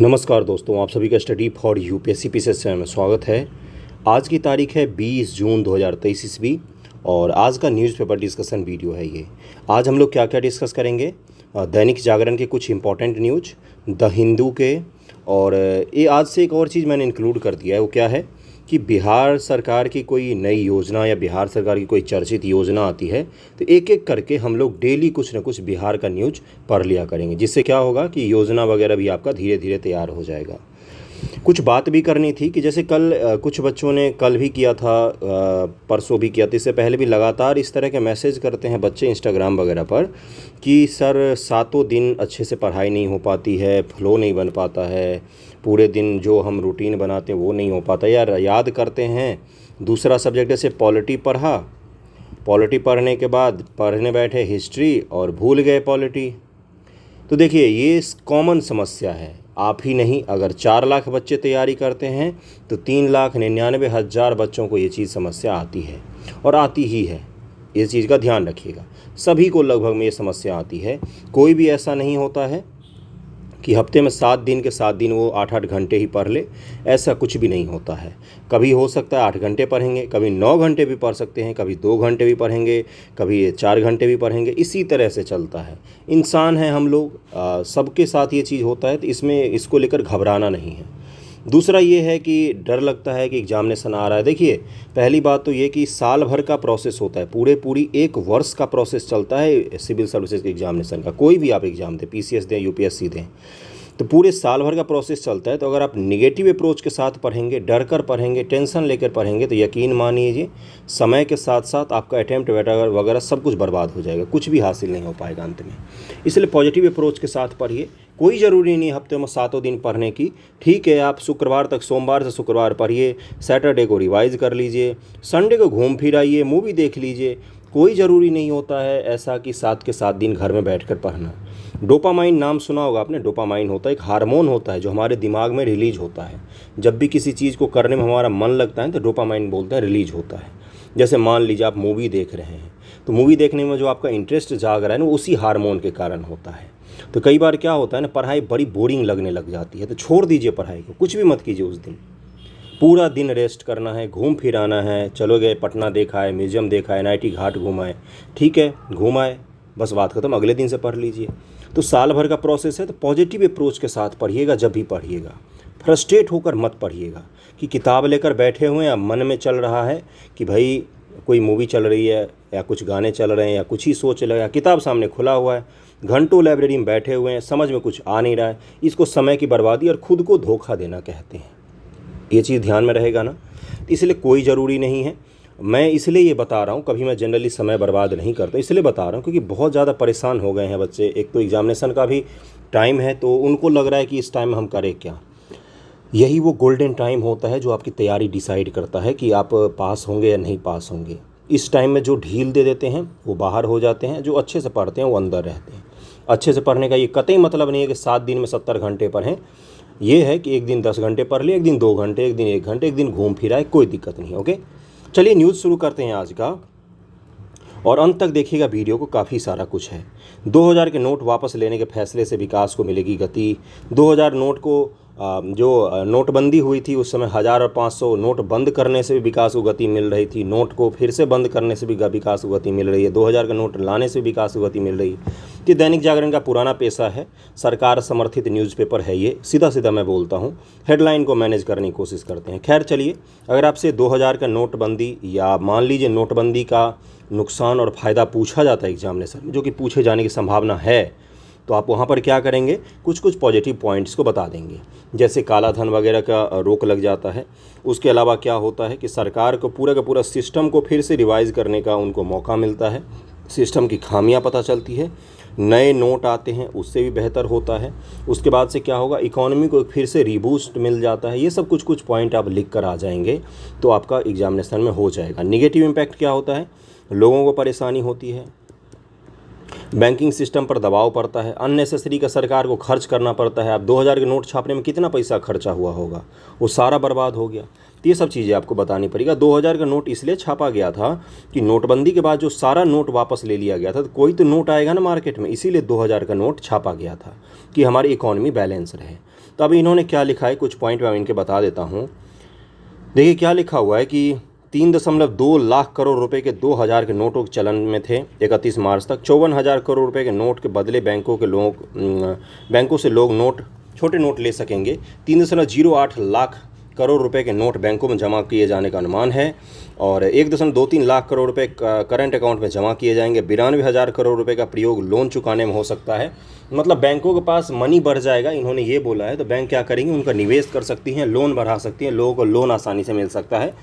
नमस्कार दोस्तों, आप सभी का स्टडी फॉर यूपीएससी पीसीएस में स्वागत है। आज की तारीख है 20 जून 2023 ईस्वी और आज का न्यूज़पेपर डिस्कशन वीडियो है ये। आज हम लोग क्या क्या डिस्कस करेंगे, दैनिक जागरण के कुछ इंपॉर्टेंट न्यूज, द हिंदू के, और ये आज से एक और चीज़ मैंने इंक्लूड कर दिया है। वो क्या है कि बिहार सरकार की कोई नई योजना या बिहार सरकार की कोई चर्चित योजना आती है तो एक एक करके हम लोग डेली कुछ ना कुछ बिहार का न्यूज पढ़ लिया करेंगे, जिससे क्या होगा कि योजना वगैरह भी आपका धीरे धीरे तैयार हो जाएगा। कुछ बात भी करनी थी कि जैसे कल कुछ बच्चों ने कल भी किया था, परसों भी किया था, इससे पहले भी लगातार इस तरह के मैसेज करते हैं बच्चे इंस्टाग्राम वगैरह पर कि सर सातों दिन अच्छे से पढ़ाई नहीं हो पाती है, फ्लो नहीं बन पाता है, पूरे दिन जो हम रूटीन बनाते हैं वो नहीं हो पाता। यार याद करते हैं दूसरा सब्जेक्ट जैसे पॉलिटी पढ़ा, पॉलिटी पढ़ने के बाद पढ़ने बैठे हिस्ट्री और भूल गए पॉलिटी। तो देखिए ये कॉमन समस्या है, आप ही नहीं, अगर 4 लाख बच्चे तैयारी करते हैं तो 3,99,000 बच्चों को ये चीज़ समस्या आती है और आती ही है। इस चीज़ का ध्यान रखिएगा, सभी को लगभग में ये समस्या आती है। कोई भी ऐसा नहीं होता है कि हफ्ते में 7 दिन के 7 दिन वो 8-8 घंटे ही पढ़ ले, ऐसा कुछ भी नहीं होता है। कभी हो सकता है 8 घंटे पढ़ेंगे, कभी 9 घंटे भी पढ़ सकते हैं, कभी 2 घंटे भी पढ़ेंगे, कभी 4 घंटे भी पढ़ेंगे, इसी तरह से चलता है। इंसान हैं हम लोग, सबके साथ ये चीज़ होता है, तो इसमें इसको लेकर घबराना नहीं है। दूसरा ये है कि डर लगता है कि एग्जामिनेशन आ रहा है। देखिए पहली बात तो ये कि साल भर का प्रोसेस होता है, पूरी 1 वर्ष का प्रोसेस चलता है सिविल सर्विसेज के एग्जामिनेशन का। कोई भी आप एग्ज़ाम दें, पीसीएस दें, यूपीएससी दें, तो पूरे साल भर का प्रोसेस चलता है। तो अगर आप निगेटिव अप्रोच के साथ पढ़ेंगे, डर कर पढ़ेंगे, टेंशन लेकर पढ़ेंगे, तो यकीन मानिए समय के साथ साथ आपका अटैम्प्ट वगैरह सब कुछ बर्बाद हो जाएगा, कुछ भी हासिल नहीं हो पाएगा अंत में। इसलिए पॉजिटिव अप्रोच के साथ पढ़िए। कोई ज़रूरी नहीं हफ्ते में 7 दिन पढ़ने की, ठीक है, आप शुक्रवार तक, सोमवार से शुक्रवार पढ़िए, सैटरडे को रिवाइज़ कर लीजिए, संडे को घूम फिर आइए, मूवी देख लीजिए। कोई ज़रूरी नहीं होता है ऐसा कि 7 के 7 दिन घर में बैठकर पढ़ना। डोपामाइन नाम सुना होगा आपने। डोपामाइन होता है एक हार्मोन होता है जो हमारे दिमाग में रिलीज होता है। जब भी किसी चीज़ को करने में हमारा मन लगता है तो डोपामाइन बोलते हैं रिलीज होता है। जैसे मान लीजिए आप मूवी देख रहे हैं, तो मूवी देखने में जो आपका इंटरेस्ट जाग रहा है ना, वो उसी हार्मोन के कारण होता है। तो कई बार क्या होता है ना, पढ़ाई बड़ी बोरिंग लगने लग जाती है, तो छोड़ दीजिए पढ़ाई को, कुछ भी मत कीजिए उस दिन। पूरा दिन रेस्ट करना है, घूम फिर आना है, चलो गए पटना देखा है, म्यूजियम देखा है, नाइटी घाट घूमाए, ठीक है, घूमाए, बस बात खत्म, अगले दिन से पढ़ लीजिए। तो साल भर का प्रोसेस है, तो पॉजिटिव अप्रोच के साथ पढ़िएगा। जब भी पढ़िएगा फ्रस्ट्रेट होकर मत पढ़िएगा कि किताब लेकर बैठे हुए हैं, मन में चल रहा है कि भाई कोई मूवी चल रही है या कुछ गाने चल रहे हैं या कुछ ही सोच लगा, किताब सामने खुला हुआ है, घंटों लाइब्रेरी में बैठे हुए हैं, समझ में कुछ आ नहीं रहा है। इसको समय की बर्बादी और खुद को धोखा देना कहते हैं। ये चीज़ ध्यान में रहेगा ना। इसलिए कोई ज़रूरी नहीं है, मैं इसलिए ये बता रहा हूँ, कभी मैं जनरली समय बर्बाद नहीं करता, इसलिए बता रहा हूँ क्योंकि बहुत ज़्यादा परेशान हो गए हैं बच्चे। एक तो एग्जामिनेशन का भी टाइम है, तो उनको लग रहा है कि इस टाइम में हम करें क्या। यही वो गोल्डन टाइम होता है जो आपकी तैयारी डिसाइड करता है कि आप पास होंगे या नहीं पास होंगे। इस टाइम में जो ढील दे देते हैं वो बाहर हो जाते हैं, जो अच्छे से पढ़ते हैं वो अंदर रहते हैं। अच्छे से पढ़ने का ये कतई मतलब नहीं है कि 7 दिन में 70 घंटे पढ़ें। ये है कि एक दिन 10 घंटे पढ़ लिए, एक दिन 2 घंटे, एक दिन 1 घंटे, एक दिन घूम फिर आए, कोई दिक्कत नहीं। ओके, चलिए न्यूज़ शुरू करते हैं आज का, और अंत तक देखिएगा वीडियो को, काफ़ी सारा कुछ है। 2000 के नोट वापस लेने के फैसले से विकास को मिलेगी गति। 2000 नोट को जो नोटबंदी हुई थी उस समय 1000 और 500 नोट बंद करने से भी विकास को गति मिल रही थी। नोट को फिर से बंद करने से भी विकास को गति मिल रही है। 2000 का नोट लाने से विकास को गति मिल रही है। ये दैनिक जागरण का पुराना पेशा है, सरकार समर्थित न्यूज़पेपर है ये। सीधा सीधा मैं बोलता हूँ, हेडलाइन को मैनेज करने की कोशिश करते हैं। खैर चलिए, अगर आपसे 2000 का नोटबंदी या मान लीजिए नोटबंदी का नुकसान और फ़ायदा पूछा जाता है एग्जामिनेशन में, जो कि पूछे जाने की संभावना है, तो आप वहाँ पर क्या करेंगे, कुछ कुछ पॉजिटिव पॉइंट्स को बता देंगे। जैसे काला धन वगैरह का रोक लग जाता है। उसके अलावा क्या होता है कि सरकार को पूरा का पूरा सिस्टम को फिर से रिवाइज़ करने का उनको मौका मिलता है। सिस्टम की खामियां पता चलती है, नए नोट आते हैं, उससे भी बेहतर होता है। उसके बाद से क्या होगा, इकोनॉमी को फिर से रीबूस्ट मिल जाता है। ये सब कुछ कुछ पॉइंट आप लिख कर आ जाएंगे तो आपका एग्जामिनेशन में हो जाएगा। निगेटिव इम्पैक्ट क्या होता है, लोगों को परेशानी होती है, बैंकिंग सिस्टम पर दबाव पड़ता है, अननेसेसरी का सरकार को खर्च करना पड़ता है। अब 2000 के नोट छापने में कितना पैसा खर्चा हुआ होगा, वो सारा बर्बाद हो गया। तो ये सब चीज़ें आपको बतानी पड़ेगा। 2000 का नोट इसलिए छापा गया था कि नोटबंदी के बाद जो सारा नोट वापस ले लिया गया था, तो कोई तो नोट आएगा ना मार्केट में, इसीलिए 2000 का नोट छापा गया था कि हमारी इकॉनमी बैलेंस रहे। तो अब इन्होंने क्या लिखा है, कुछ पॉइंट मैं इनके बता देता हूँ। देखिए क्या लिखा हुआ है कि 3.2 लाख करोड़ रुपए के 2000 के नोटों के चलन में थे 31 मार्च तक। 54,000 करोड़ रुपए के नोट के बदले बैंकों से लोग नोट, छोटे नोट ले सकेंगे। 3.08 लाख करोड़ रुपए के नोट बैंकों में जमा किए जाने का अनुमान है और 1.23 लाख करोड़ रुपए करंट अकाउंट में जमा किए जाएंगे। 92,000 करोड़ रुपए का प्रयोग लोन चुकाने में हो सकता है। मतलब बैंकों के पास मनी बढ़ जाएगा, इन्होंने ये बोला है। तो बैंक क्या करेंगे, उनका निवेश कर सकती हैं, लोन बढ़ा सकती हैं, लोगों को लोन आसानी से मिल सकता है।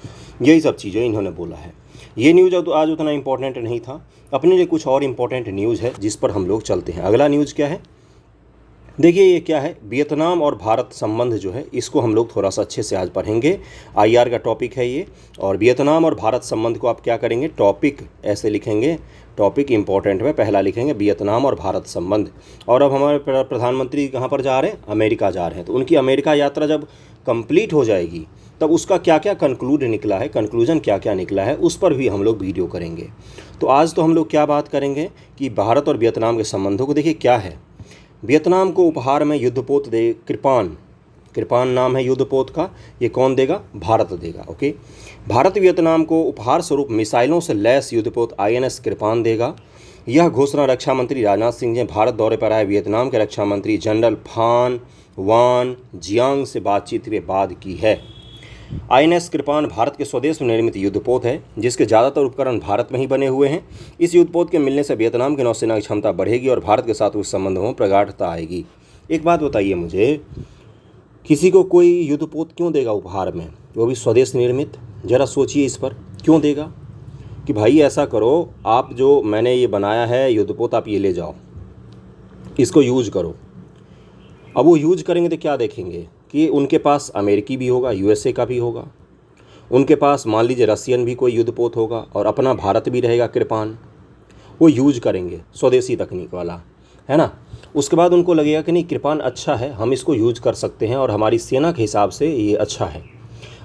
यही सब चीज़ें इन्होंने बोला है। ये न्यूज़ आज उतना इंपॉर्टेंट नहीं था, अपने लिए कुछ और इंपॉर्टेंट न्यूज़ है जिस पर हम लोग चलते हैं। अगला न्यूज़ क्या है, देखिए ये क्या है, वियतनाम और भारत संबंध जो है इसको हम लोग थोड़ा सा अच्छे से आज पढ़ेंगे। आईआर का टॉपिक है ये। और वियतनाम और भारत संबंध को आप क्या करेंगे, टॉपिक ऐसे लिखेंगे, टॉपिक इंपॉर्टेंट में पहला लिखेंगे वियतनाम और भारत संबंध। और अब हमारे प्रधानमंत्री कहाँ पर जा रहे हैं, अमेरिका जा रहे हैं। तो उनकी अमेरिका यात्रा जब कंप्लीट हो जाएगी तब उसका क्या क्या कंक्लूजन क्या क्या निकला है, उस पर भी हम लोग वीडियो करेंगे। तो आज तो हम लोग क्या बात करेंगे कि भारत और वियतनाम के संबंधों को। देखिए क्या है, वियतनाम को उपहार में युद्धपोत दे कृपान नाम है युद्धपोत का। ये कौन देगा, भारत देगा। ओके, भारत वियतनाम को उपहार स्वरूप मिसाइलों से लैस युद्धपोत INS कृपान देगा। यह घोषणा रक्षा मंत्री राजनाथ सिंह ने भारत दौरे पर आए वियतनाम के रक्षा मंत्री जनरल फान वान जियांग से बातचीत के बाद की है। INS कृपान भारत के स्वदेश में निर्मित युद्धपोत है जिसके ज़्यादातर उपकरण भारत में ही बने हुए हैं। इस युद्धपोत के मिलने से वियतनाम की नौसेना की क्षमता बढ़ेगी और भारत के साथ उस संबंधों में प्रगाढ़ता आएगी। एक बात बताइए मुझे, किसी को कोई युद्धपोत क्यों देगा उपहार में, वो भी स्वदेश निर्मित? ज़रा सोचिए इस पर, क्यों देगा कि भाई ऐसा करो, आप जो मैंने ये बनाया है युद्धपोत आप ये ले जाओ, इसको यूज करो। अब वो यूज करेंगे तो क्या देखेंगे कि उनके पास अमेरिकी भी होगा, USA का भी होगा, उनके पास मान लीजिए रसियन भी कोई युद्धपोत होगा और अपना भारत भी रहेगा कृपान। वो यूज करेंगे स्वदेशी तकनीक वाला, है ना। उसके बाद उनको लगेगा कि नहीं कृपान अच्छा है, हम इसको यूज कर सकते हैं और हमारी सेना के हिसाब से ये अच्छा है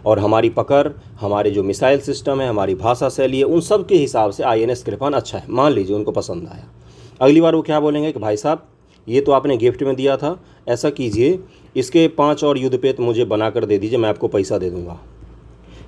और हमारी पकड़, हमारे जो मिसाइल सिस्टम है, हमारी भाषा शैली है, उन सब के हिसाब से INS कृपान अच्छा है। मान लीजिए उनको पसंद आया। अगली बार वो क्या बोलेंगे कि भाई साहब ये तो आपने गिफ्ट में दिया था, ऐसा कीजिए इसके 5 और युद्धपोत मुझे बना कर दे दीजिए, मैं आपको पैसा दे दूंगा।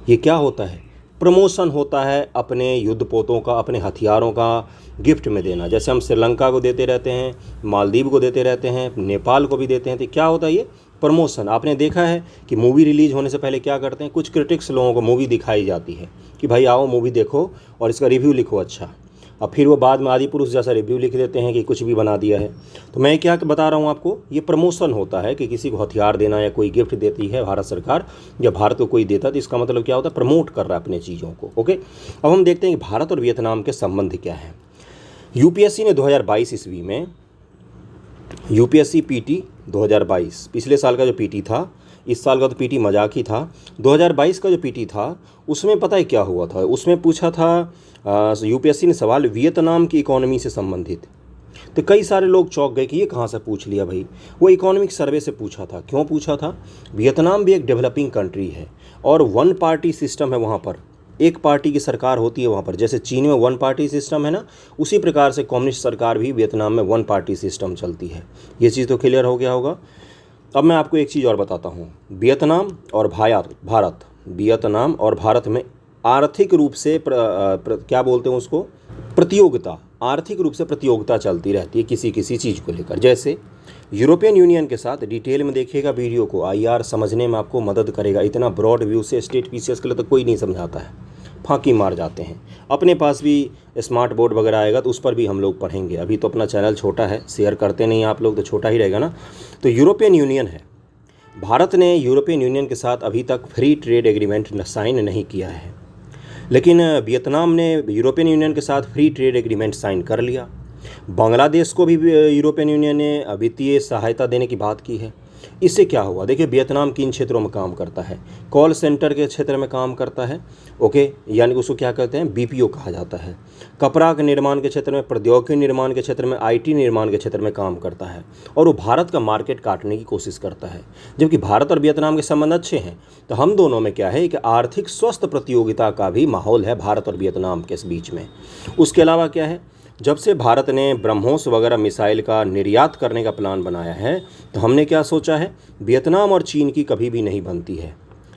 ये क्या होता है, प्रमोशन होता है अपने युद्धपोतों का, अपने हथियारों का गिफ्ट में देना। जैसे हम श्रीलंका को देते रहते हैं, मालदीव को देते रहते हैं, नेपाल को भी देते हैं। तो क्या होता है ये प्रमोशन। आपने देखा है कि मूवी रिलीज होने से पहले क्या करते हैं, कुछ क्रिटिक्स लोगों को मूवी दिखाई जाती है कि भाई आओ मूवी देखो और इसका रिव्यू लिखो अच्छा। अब फिर वो बाद में आदि पुरुष जैसा रिव्यू लिख देते हैं कि कुछ भी बना दिया है। तो मैं क्या बता रहा हूँ आपको, ये प्रमोशन होता है कि किसी को हथियार देना या कोई गिफ्ट देती है भारत सरकार या भारत को कोई देता है, तो इसका मतलब क्या होता है, प्रमोट कर रहा है अपने चीज़ों को। ओके, अब हम देखते हैं कि भारत और वियतनाम के संबंध क्या है। UPSC ने 2022 ईस्वी में UPSC PT 2022, पिछले साल का जो PT था, इस साल का तो PT मजाक ही था। 2022 का जो PT था उसमें पता है क्या हुआ था, उसमें पूछा था UPSC ने सवाल वियतनाम की इकोनॉमी से संबंधित। तो कई सारे लोग चौंक गए कि ये कहाँ से पूछ लिया भाई। वो इकोनॉमिक सर्वे से पूछा था। क्यों पूछा था, वियतनाम भी एक डेवलपिंग कंट्री है और 1 पार्टी सिस्टम है वहाँ पर, एक पार्टी की सरकार होती है वहाँ पर। जैसे चीन में 1 पार्टी सिस्टम है ना, उसी प्रकार से कम्युनिस्ट सरकार भी वियतनाम में 1 पार्टी सिस्टम चलती है। ये चीज़ तो क्लियर हो गया होगा। अब मैं आपको एक चीज़ और बताता हूँ, वियतनाम और भारत, वियतनाम और भारत में आर्थिक रूप से क्या बोलते हैं उसको, प्रतियोगिता, आर्थिक रूप से प्रतियोगिता चलती रहती है किसी किसी चीज़ को लेकर। जैसे यूरोपियन यूनियन के साथ, डिटेल में देखिएगा वीडियो को, IR समझने में आपको मदद करेगा। इतना ब्रॉड व्यू से स्टेट PCS के लिए तो कोई नहीं समझाता है, फांकी मार जाते हैं। अपने पास भी स्मार्ट बोर्ड वगैरह आएगा तो उस पर भी हम लोग पढ़ेंगे। अभी तो अपना चैनल छोटा है, शेयर करते नहीं आप लोग, तो छोटा ही रहेगा ना। तो यूरोपियन यूनियन है, भारत ने यूरोपियन यूनियन के साथ अभी तक फ्री ट्रेड एग्रीमेंट साइन नहीं किया है, लेकिन वियतनाम ने यूरोपियन यूनियन के साथ फ्री ट्रेड एग्रीमेंट साइन कर लिया। बांग्लादेश को भी यूरोपियन यूनियन ने वित्तीय सहायता देने की बात की है। इससे क्या हुआ, देखिए वियतनाम किन क्षेत्रों में काम करता है, कॉल सेंटर के क्षेत्र में काम करता है, ओके, यानी कि उसको क्या कहते हैं, बीपीओ कहा जाता है। कपड़ा के निर्माण के क्षेत्र में, प्रौद्योगिकी निर्माण के क्षेत्र में, आईटी निर्माण के क्षेत्र में काम करता है और वो भारत का मार्केट काटने की कोशिश करता है। जबकि भारत और वियतनाम के संबंध अच्छे हैं, तो हम दोनों में क्या है कि आर्थिक स्वस्थ प्रतियोगिता का भी माहौल है भारत और वियतनाम के बीच में। उसके अलावा क्या है, जब से भारत ने ब्रह्मोस वगैरह मिसाइल का निर्यात करने का प्लान बनाया है, तो हमने क्या सोचा है, वियतनाम और चीन की कभी भी नहीं बनती है।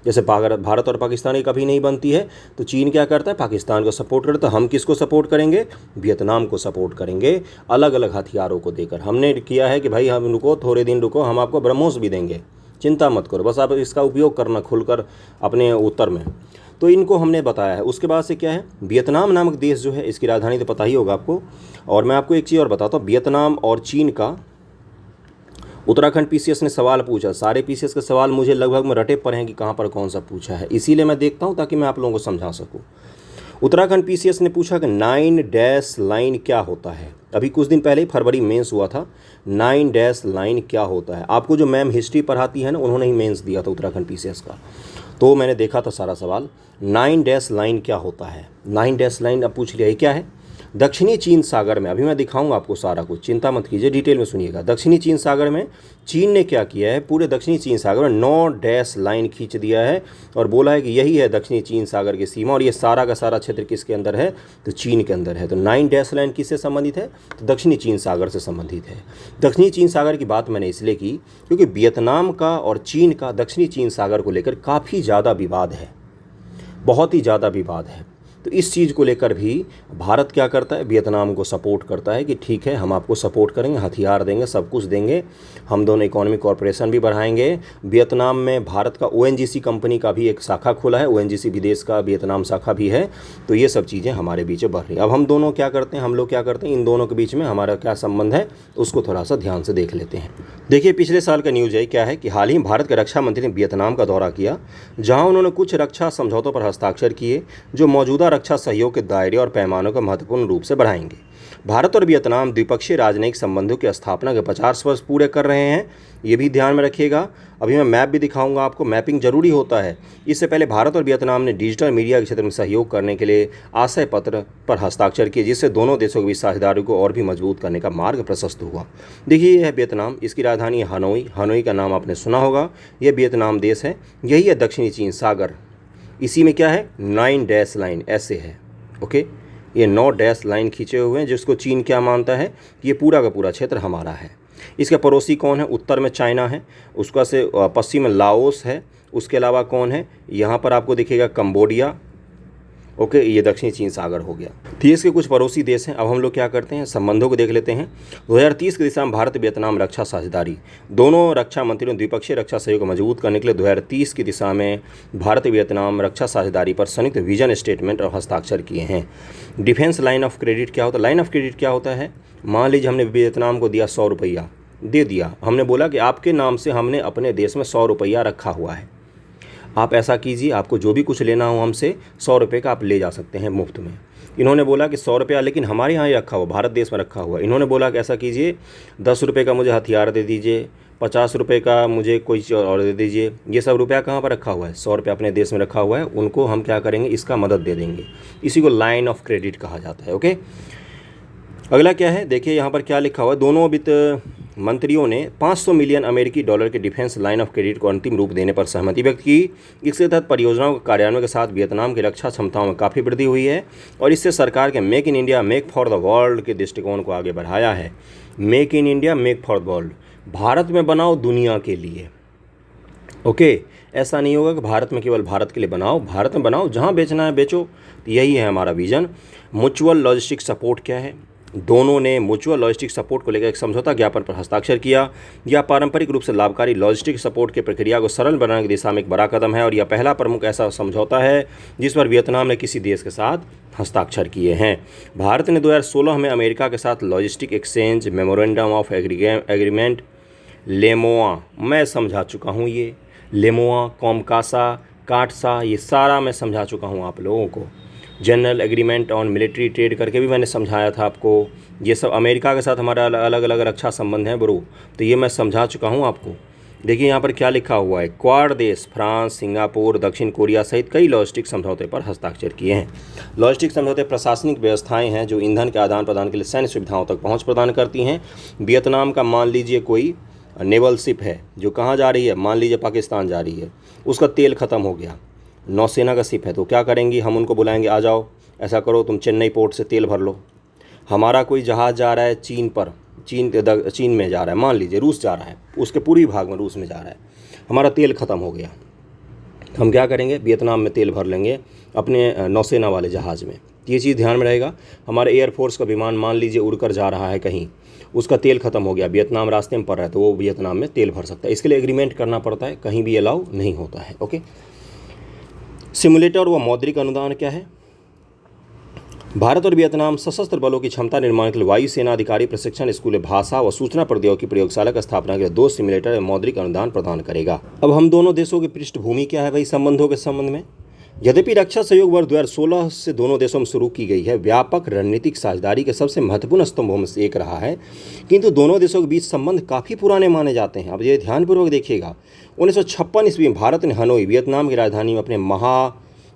जैसे भारत और पाकिस्तान की कभी नहीं बनती है, तो चीन क्या करता है, पाकिस्तान को सपोर्ट करता है। हम किसको सपोर्ट करेंगे, वियतनाम को सपोर्ट करेंगे, अलग अलग हथियारों को देकर। हमने किया है कि भाई हम रुको, थोड़े दिन रुको, हम आपको ब्रह्मोस भी देंगे, चिंता मत करो, बस आप इसका उपयोग करना खुलकर अपने उत्तर में। तो इनको हमने बताया है। उसके बाद से क्या है, वियतनाम नामक देश जो है, इसकी राजधानी तो पता ही होगा आपको। और मैं आपको एक चीज़ और बताता हूँ, वियतनाम और चीन का उत्तराखंड पीसीएस ने सवाल पूछा। सारे पीसीएस के सवाल मुझे लगभग में रटे पड़े हैं कि कहाँ पर कौन सा पूछा है, इसीलिए मैं देखता हूँ ताकि मैं आप लोगों को समझा सकूँ। उत्तराखंड पीसीएस ने पूछा कि 9 डैश लाइन क्या होता है। अभी कुछ दिन पहले ही फरवरी मेंस हुआ था। 9 डैश लाइन क्या होता है, आपको जो मैम हिस्ट्री पढ़ाती है ना, उन्होंने ही मेंस दिया था उत्तराखंड पीसीएस का, तो मैंने देखा था सारा सवाल। 9 डैश लाइन क्या होता है, 9 डैश लाइन अब पूछ लिया, ये क्या है। दक्षिणी चीन सागर में, अभी मैं दिखाऊंगा आपको सारा कुछ, चिंता मत कीजिए, डिटेल में सुनिएगा। दक्षिणी चीन सागर में चीन ने क्या किया है, पूरे दक्षिणी चीन सागर में 9 डैश लाइन खींच दिया है और बोला है कि यही है दक्षिणी चीन सागर की सीमा, और ये सारा का सारा क्षेत्र किसके अंदर है, तो चीन के अंदर है। तो 9 डैश लाइन किससे संबंधित है, तो दक्षिणी चीन सागर से संबंधित है। दक्षिणी चीन सागर की बात मैंने इसलिए की क्योंकि वियतनाम का और चीन का दक्षिणी चीन सागर को लेकर काफ़ी ज़्यादा विवाद है, बहुत ही ज़्यादा विवाद है। तो इस चीज़ को लेकर भी भारत क्या करता है, वियतनाम को सपोर्ट करता है कि ठीक है, हम आपको सपोर्ट करेंगे, हथियार देंगे, सब कुछ देंगे, हम दोनों इकोनॉमिक कॉर्पोरेशन भी बढ़ाएंगे। वियतनाम में भारत का ओएनजीसी कंपनी का भी एक शाखा खुला है, ओएनजीसी विदेश का वियतनाम शाखा भी है। तो ये सब चीज़ें हमारे बीच बढ़ रही हैं। अब हम दोनों क्या करते हैं, हम लोग क्या करते हैं, इन दोनों के बीच में हमारा क्या संबंध है, उसको थोड़ा सा ध्यान से देख लेते हैं। देखिए पिछले साल का न्यूज़ है क्या है कि हाल ही भारत के रक्षा मंत्री ने वियतनाम का दौरा किया, जहाँ उन्होंने कुछ रक्षा समझौतों पर हस्ताक्षर किए जो मौजूदा रक्षा सहयोग के दायरे और पैमानों को महत्वपूर्ण रूप से बढ़ाएंगे। भारत और वियतनाम द्विपक्षीय राजनयिक संबंधों की स्थापना के 50 वर्ष पूरे कर रहे हैं, ये भी ध्यान में रखिएगा। अभी मैं मैप भी दिखाऊंगा आपको, मैपिंग जरूरी होता है। इससे पहले भारत और वियतनाम ने डिजिटल मीडिया के क्षेत्र में सहयोग करने के लिए आशय पत्र पर हस्ताक्षर किए, जिससे दोनों देशों के बीच साझेदारी को और भी मजबूत करने का मार्ग प्रशस्त हुआ। देखिए यह है वियतनाम, इसकी राजधानी हनोई, हनोई का नाम आपने सुना होगा, यह वियतनाम देश है, यही है दक्षिणी चीन सागर। इसी में क्या है, 9 डैश लाइन ऐसे है, ओके, ये 9 डैश लाइन खींचे हुए हैं, जिसको चीन क्या मानता है कि ये पूरा का पूरा क्षेत्र हमारा है। इसके पड़ोसी कौन है, उत्तर में चाइना है, उसका से पश्चिम में लाओस है, उसके अलावा कौन है, यहाँ पर आपको दिखेगा कंबोडिया, ओके, ये दक्षिणी चीन सागर हो गया। तो ये इसके कुछ पड़ोसी देश हैं। अब हम लोग क्या करते हैं, संबंधों को देख लेते हैं। 2030 की दिशा में भारत वियतनाम रक्षा साझेदारी, दोनों रक्षा मंत्रियों ने द्विपक्षीय रक्षा सहयोग को मजबूत करने के लिए 2030 की दिशा में भारत वियतनाम रक्षा साझेदारी पर संयुक्त विजन स्टेटमेंट और हस्ताक्षर किए हैं। डिफेंस लाइन ऑफ क्रेडिट क्या होता है, लाइन ऑफ क्रेडिट क्या होता है, मान लीजिए हमने वियतनाम को दिया 100 रुपया दे दिया, हमने बोला कि आपके नाम से हमने अपने देश में 100 रुपया रखा हुआ है, आप ऐसा कीजिए, आपको जो भी कुछ लेना हो हमसे 100 रुपये का आप ले जा सकते हैं मुफ्त में। इन्होंने बोला कि 100 रुपया लेकिन हमारे यहाँ ही रखा हुआ, भारत देश में रखा हुआ। इन्होंने बोला कि ऐसा कीजिए, 10 रुपये का मुझे हथियार दे दीजिए, 50 रुपये का मुझे कोई चीज़ और दे दीजिए। ये सब रुपया कहाँ पर रखा हुआ है, 100 रुपया अपने देश में रखा हुआ है, उनको हम क्या करेंगे, इसका मदद दे देंगे। इसी को लाइन ऑफ क्रेडिट कहा जाता है, ओके। अगला क्या है, देखिए यहाँ पर क्या लिखा हुआ है, दोनों वित्त मंत्रियों ने 500 मिलियन अमेरिकी डॉलर के डिफेंस लाइन ऑफ क्रेडिट को अंतिम रूप देने पर सहमति व्यक्त की। इसके तहत परियोजनाओं के कार्यान्वयन के साथ वियतनाम की रक्षा क्षमताओं में काफ़ी वृद्धि हुई है और इससे सरकार के make in India make for the world के दृष्टिकोण को आगे बढ़ाया है। Make in India make for the world, Bharat में बनाओ दुनिया के लिए, ओके। ऐसा नहीं होगा कि भारत में केवल भारत के लिए बनाओ, भारत में बनाओ, जहाँ बेचना है बेचो। तो यही है हमारा विजन। म्यूचुअल लॉजिस्टिक सपोर्ट क्या है, दोनों ने म्यूचुअल लॉजिस्टिक सपोर्ट को लेकर एक समझौता ज्ञापन पर हस्ताक्षर किया। यह पारंपरिक रूप से लाभकारी लॉजिस्टिक सपोर्ट की प्रक्रिया को सरल बनाने की दिशा में एक बड़ा कदम है और यह पहला प्रमुख ऐसा समझौता है जिस पर वियतनाम ने किसी देश के साथ हस्ताक्षर किए हैं। भारत ने 2016 में अमेरिका के साथ logistic exchange memorandum of agreement LEMOA, मैं समझा चुका हूँ, ये लेमोआ, कॉमकासा, काटसा, ये सारा मैं समझा चुका हूँ आप लोगों को। General agreement on military trade करके भी मैंने समझाया था आपको। ये सब अमेरिका के साथ हमारा अलग अलग रक्षा संबंध है ब्रो, तो ये मैं समझा चुका हूँ आपको। देखिए यहाँ पर क्या लिखा हुआ है, क्वाड देश फ्रांस, सिंगापुर, दक्षिण कोरिया सहित कई लॉजिस्टिक समझौते पर हस्ताक्षर किए हैं। लॉजिस्टिक समझौते प्रशासनिक व्यवस्थाएं हैं जो ईंधन के आदान प्रदान के लिए सैन्य सुविधाओं तक पहुंच प्रदान करती हैं। वियतनाम का मान लीजिए कोई नेवल शिप है जो कहाँ जा रही है, मान लीजिए पाकिस्तान जा रही है, उसका तेल ख़त्म हो गया, नौसेना का शिप है, तो क्या करेंगी, हम उनको बुलाएंगे, आ जाओ ऐसा करो तुम चेन्नई पोर्ट से तेल भर लो। हमारा कोई जहाज़ जा रहा है चीन पर, चीन में जा रहा है, मान लीजिए रूस जा रहा है, उसके पूर्वी भाग में रूस में जा रहा है, हमारा तेल ख़त्म हो गया, हम क्या करेंगे, वियतनाम में तेल भर लेंगे अपने नौसेना वाले जहाज़ में। ये चीज़ ध्यान में रहेगा। हमारे एयरफोर्स का विमान मान लीजिए उड़कर जा रहा है कहीं, उसका तेल ख़त्म हो गया, वियतनाम रास्ते में पड़ रहा है, तो वो वियतनाम में तेल भर सकता है। इसके लिए एग्रीमेंट करना पड़ता है, कहीं भी अलाउ नहीं होता है। ओके, सिमुलेटर व मौद्रिक अनुदान क्या है? भारत और वियतनाम सशस्त्र बलों की क्षमता निर्माण के लिए वायुसेना अधिकारी प्रशिक्षण स्कूल, भाषा व सूचना प्रौद्योगिकी प्रयोगशाला की स्थापना के लिए 2 सिमुलेटर एवं मौद्रिक अनुदान प्रदान करेगा। अब हम दोनों देशों की पृष्ठभूमि क्या है भाई संबंधों के संबंध में? यद्यपि रक्षा सहयोग वर्ष 2016 से दोनों देशों में शुरू की गई है, व्यापक रणनीतिक साझेदारी के सबसे महत्वपूर्ण स्तंभों में से एक रहा है, किंतु दोनों देशों के बीच संबंध काफ़ी पुराने माने जाते हैं। अब ये ध्यानपूर्वक देखिएगा। 1956 ईस्वी में भारत ने हनोई, वियतनाम की राजधानी में अपने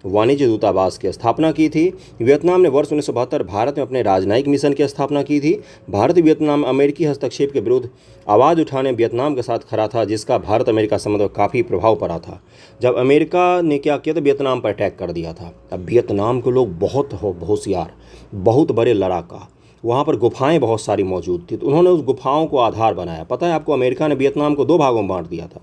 वाणिज्य दूतावास की स्थापना की थी। वियतनाम ने वर्ष 1972 भारत में अपने राजनयिक मिशन की स्थापना की थी। भारत वियतनाम अमेरिकी हस्तक्षेप के विरुद्ध आवाज़ उठाने वियतनाम के साथ खड़ा था, जिसका भारत अमेरिका संबंध में काफ़ी प्रभाव पड़ा था। जब अमेरिका ने क्या किया तो वियतनाम पर अटैक कर दिया था। अब वियतनाम के लोग बहुत होशियार, बहुत बड़े लड़ाका, वहाँ पर गुफाएं बहुत सारी मौजूद थी, तो उन्होंने उस गुफाओं को आधार बनाया। पता है आपको, अमेरिका ने वियतनाम को 2 भागों में बांट दिया था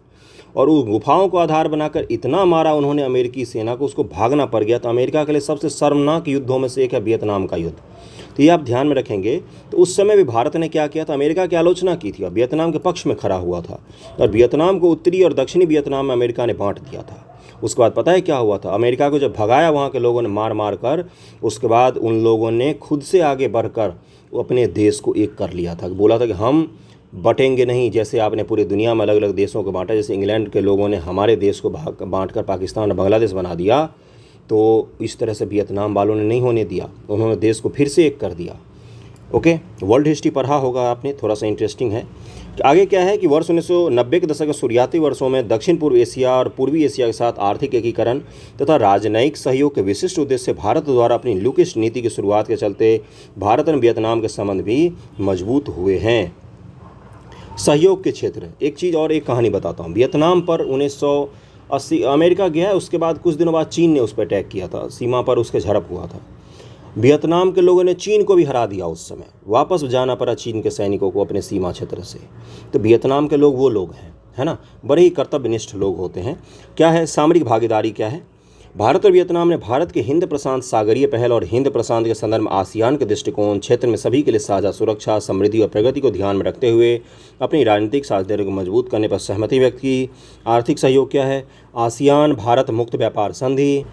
और उस गुफाओं को आधार बनाकर इतना मारा उन्होंने अमेरिकी सेना को, उसको भागना पड़ गया। तो अमेरिका के लिए सबसे शर्मनाक युद्धों में से एक है वियतनाम का युद्ध। तो ये आप ध्यान में रखेंगे। तो उस समय भी भारत ने क्या किया था, अमेरिका की आलोचना की थी और वियतनाम के पक्ष में खड़ा हुआ था, और वियतनाम को उत्तरी और दक्षिणी वियतनाम में अमेरिका ने बांट दिया था। उसके बाद पता है क्या हुआ था, अमेरिका को जब भगाया वहाँ के लोगों ने मार मार कर, उसके बाद उन लोगों ने खुद से आगे बढ़कर अपने देश को एक कर लिया था। बोला था कि हम बटेंगे नहीं, जैसे आपने पूरी दुनिया में अलग अलग देशों को बांटा, जैसे इंग्लैंड के लोगों ने हमारे देश को बांट कर पाकिस्तान और बांग्लादेश बना दिया, तो इस तरह से वियतनाम वालों ने नहीं होने दिया, उन्होंने देश को फिर से एक कर दिया। ओके, वर्ल्ड हिस्ट्री पढ़ा होगा आपने, थोड़ा सा इंटरेस्टिंग है। आगे क्या है कि वर्ष 1990 के दशक के शुरुआती वर्षों में दक्षिण पूर्व एशिया और पूर्वी एशिया के साथ आर्थिक एकीकरण तथा राजनयिक सहयोग के विशिष्ट उद्देश्य से भारत द्वारा अपनी लुकिश नीति की शुरुआत के चलते भारत और वियतनाम के संबंध भी मजबूत हुए हैं। सहयोग के क्षेत्र, एक चीज़ और एक कहानी बताता हूँ। वियतनाम पर 1980 अमेरिका गया है, उसके बाद कुछ दिनों बाद चीन ने उस पर अटैक किया था, सीमा पर उसके झड़प हुआ था। वियतनाम के लोगों ने चीन को भी हरा दिया, उस समय वापस जाना पड़ा चीन के सैनिकों को अपने सीमा क्षेत्र से। तो वियतनाम के लोग वो लोग हैं, है ना, बड़े ही कर्तव्यनिष्ठ लोग होते हैं। क्या है सामरिक भागीदारी, क्या है, भारत और वियतनाम ने भारत के हिंद प्रशांत सागरीय पहल और हिंद प्रशांत के संदर्भ में आसियान के दृष्टिकोण क्षेत्र में सभी के लिए साझा सुरक्षा, समृद्धि और प्रगति को ध्यान में रखते हुए अपनी राजनीतिक साझेदारी को मजबूत करने पर सहमति व्यक्त की। आर्थिक सहयोग क्या है, आसियान भारत मुक्त व्यापार संधि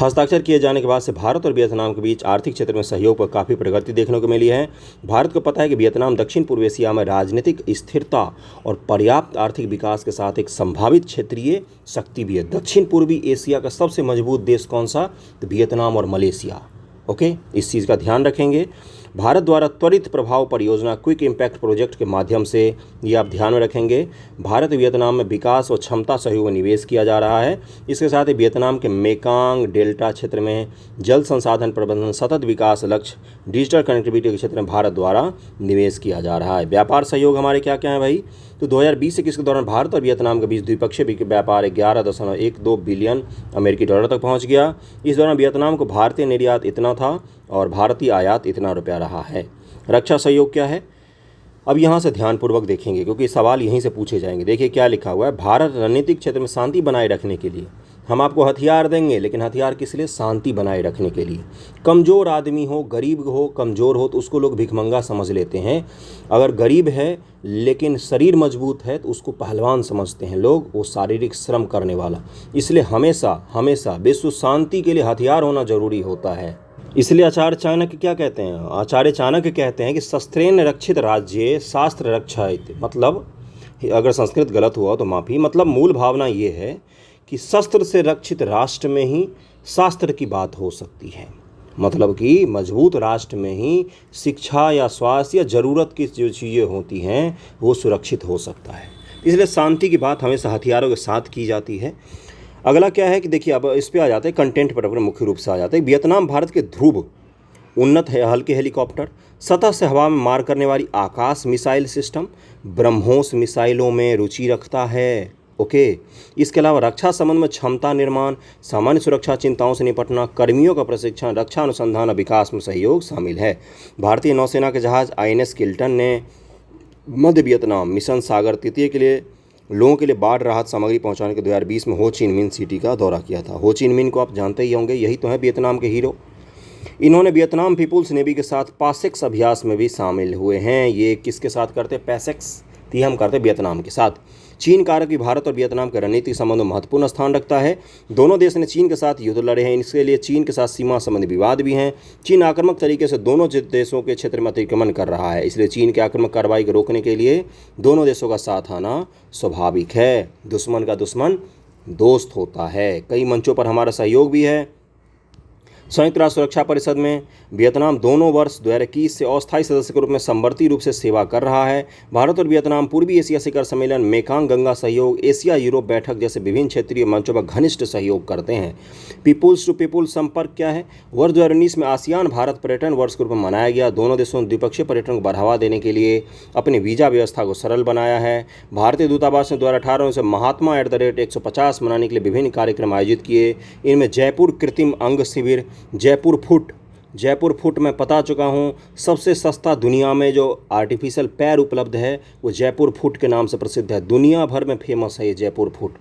हस्ताक्षर किए जाने के बाद से भारत और वियतनाम के बीच आर्थिक क्षेत्र में सहयोग पर काफ़ी प्रगति देखने को मिली है। भारत को पता है कि वियतनाम दक्षिण पूर्व एशिया में राजनीतिक स्थिरता और पर्याप्त आर्थिक विकास के साथ एक संभावित क्षेत्रीय शक्ति भी है। दक्षिण पूर्वी एशिया का सबसे मजबूत देश कौन सा, तो वियतनाम और मलेशिया। ओके, इस चीज़ का ध्यान रखेंगे। भारत द्वारा त्वरित प्रभाव परियोजना क्विक इम्पैक्ट प्रोजेक्ट के माध्यम से, ये आप ध्यान में रखेंगे, भारत वियतनाम में विकास और क्षमता सहयोग में निवेश किया जा रहा है। इसके साथ ही वियतनाम के मेकांग डेल्टा क्षेत्र में जल संसाधन प्रबंधन, सतत विकास लक्ष्य, डिजिटल कनेक्टिविटी के क्षेत्र में भारत द्वारा निवेश किया जा रहा है। व्यापार सहयोग हमारे क्या क्या है भाई, तो 2020-21 के दौरान भारत और वियतनाम के बीच द्विपक्षीय व्यापार 11.12 बिलियन अमेरिकी डॉलर तक पहुंच गया। इस दौरान वियतनाम को भारतीय निर्यात इतना था और भारतीय आयात इतना रुपया रहा है। रक्षा सहयोग क्या है, अब यहाँ से ध्यानपूर्वक देखेंगे क्योंकि सवाल यहीं से पूछे जाएंगे। देखिए क्या लिखा हुआ है, भारत रणनीतिक क्षेत्र में शांति बनाए रखने के लिए हम आपको हथियार देंगे, लेकिन हथियार किस लिए, शांति बनाए रखने के लिए। कमज़ोर आदमी हो, गरीब हो, कमज़ोर हो तो उसको लोग भिखमंगा समझ लेते हैं। अगर गरीब है लेकिन शरीर मजबूत है तो उसको पहलवान समझते हैं लोग, वो शारीरिक श्रम करने वाला। इसलिए हमेशा हमेशा विश्व शांति के लिए हथियार होना जरूरी होता है। इसलिए आचार्य चाणक्य क्या कहते हैं, आचार्य चाणक्य कहते हैं कि शस्त्रेण रक्षित राज्य शास्त्र रक्षायते, मतलब अगर संस्कृत गलत हुआ तो माफ़ी, मतलब मूल भावना ये है कि शस्त्र से रक्षित राष्ट्र में ही शास्त्र की बात हो सकती है। मतलब कि मजबूत राष्ट्र में ही शिक्षा या स्वास्थ्य या ज़रूरत की जो चीज़ें होती हैं वो सुरक्षित हो सकता है। इसलिए शांति की बात हमेशा हथियारों के साथ की जाती है। अगला क्या है कि देखिए, अब इस पे आ जाते हैं, कंटेंट पर अपने मुख्य रूप से आ जाते हैं। वियतनाम भारत के ध्रुव उन्नत है हल्के हेलीकॉप्टर, सतह से हवा में मार करने वाली आकाश मिसाइल सिस्टम, ब्रह्मोस मिसाइलों में रुचि रखता है। ओके। इसके अलावा रक्षा संबंध में क्षमता निर्माण, सामान्य सुरक्षा चिंताओं से निपटना, कर्मियों का प्रशिक्षण, रक्षा अनुसंधान और विकास में सहयोग शामिल है। भारतीय नौसेना के जहाज INS किल्टन ने मध्य वियतनाम मिशन सागर तृतीय के लिए लोगों के लिए बाढ़ राहत सामग्री पहुंचाने के 2020 में हो चिन मिन सिटी का दौरा किया था। हो चिन मिन को आप जानते ही होंगे, यही तो है वियतनाम के हीरो। इन्होंने वियतनाम पीपुल्स नेवी के साथ पासेक्स अभ्यास में भी शामिल हुए हैं। ये किसके साथ करते हैं? पैसेक्स थी हम करते वियतनाम के साथ। चीन कारक भी भारत और वियतनाम के रणनीतिक संबंधों में महत्वपूर्ण स्थान रखता है। दोनों देश ने चीन के साथ युद्ध लड़े हैं, इसके लिए चीन के साथ सीमा संबंधी विवाद भी हैं। चीन आक्रामक तरीके से दोनों देशों के क्षेत्र में अतिक्रमण कर रहा है, इसलिए चीन के आक्रामक कार्रवाई को रोकने के लिए दोनों देशों का साथ आना स्वाभाविक है। दुश्मन का दुश्मन दोस्त होता है। कई मंचों पर हमारा सहयोग भी है। संयुक्त राष्ट्र सुरक्षा परिषद में वियतनाम दोनों वर्ष 2021 से अस्थायी सदस्य के रूप में समवर्ती रूप से सेवा कर रहा है। भारत और वियतनाम पूर्वी एशिया शिखर सम्मेलन, मेकांग गंगा सहयोग, एशिया यूरोप बैठक जैसे विभिन्न क्षेत्रीय मंचों पर घनिष्ठ सहयोग करते हैं। पीपुल्स टू पीपुल्स संपर्क क्या है? वर्ष 2019 में आसियान भारत पर्यटन वर्ष के रूप में मनाया गया। दोनों देशों ने द्विपक्षीय पर्यटन को बढ़ावा देने के लिए अपनी वीजा व्यवस्था को सरल बनाया है। भारतीय दूतावास ने 2018 से महात्मा @150 मनाने के लिए विभिन्न कार्यक्रम आयोजित किए। इनमें जयपुर कृत्रिम अंग शिविर, जयपुर फुट मैं बता चुका हूँ, सबसे सस्ता दुनिया में जो आर्टिफिशियल पैर उपलब्ध है वो जयपुर फुट के नाम से प्रसिद्ध है। दुनिया भर में फेमस है ये जयपुर फुट,